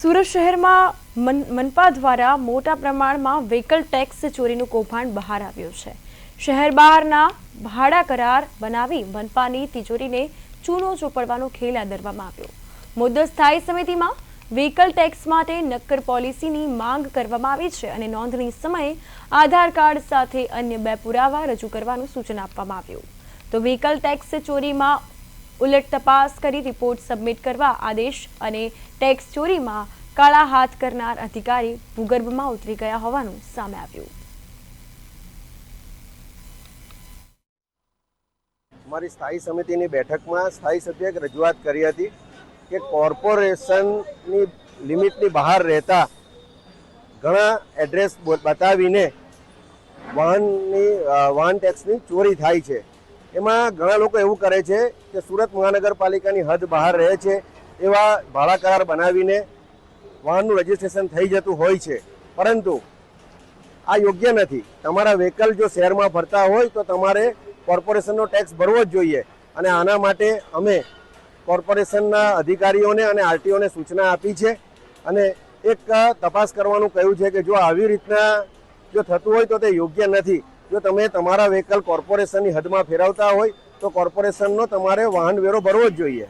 સુરત શહેરમાં મનપા દ્વારા મોટા પ્રમાણમાં વ્હીકલ ટેક્સ ચોરીનું કૌભાંડ બહાર આવ્યું છે। શહેર બહારના ભાડા કરાર બનાવી મનપાની તિજોરીને ચૂનો ચોપડવાનો ખેલ આદરવામાં આવ્યો। મુદ્દત સ્થાયી સમિતિમાં વ્હીકલ ટેક્સ માટે નક્કર પોલિસીની માંગ કરવામાં આવી છે અને નોંધણી સમયે આધાર કાર્ડ સાથે અન્ય 2 પુરાવા રજૂ કરવાનું સૂચન આપવામાં આવ્યું। તો વ્હીકલ ટેક્સ ચોરીમાં ઉલટ તપાસ કરી રિપોર્ટ સબમિટ કરવા આદેશ અને ટેક્સ ચોરીમાં કાળા હાથ કરનાર અધિકારી ભૂગર્ભમાં ઉતરી ગયા હોવાનું સામે આવ્યું। અમારી સ્થાયી સમિતિની બેઠકમાં સ્થાયી સભ્યએ રજૂઆત કરી હતી કે કોર્પોરેશનની લિમિટની બહાર રહેતા ઘણા એડ્રેસ બતાવીને વાહન ટેક્સની ચોરી થાય છે। એમાં ઘણા લોકો એવું કરે છે કે સુરત મહાનગરપાલિકાની હદ બહાર રહે છે એવા ભાડા કરાર બનાવીને વાહનનું રજીસ્ટ્રેશન થઈ જતું હોય છે, પરંતુ આ યોગ્ય નથી। તમારા વ્હીકલ જો શહેરમાં ફરતા હોય તો તમારે કોર્પોરેશનનો ટેક્સ ભરવો જ જોઈએ અને આના માટે અમે કોર્પોરેશનના અધિકારીઓને અને આરટીઓને સૂચના આપી છે અને એક તપાસ કરવાનું કહ્યું છે કે જો આવી રીતના જો થતું હોય તો તે યોગ્ય નથી। જો તમે તમારા વ્હીકલ કોર્પોરેશનની હદમાં ફેરવતા હોય તો કોર્પોરેશનનો તમારે વાહન વેરો ભરવો જ જોઈએ।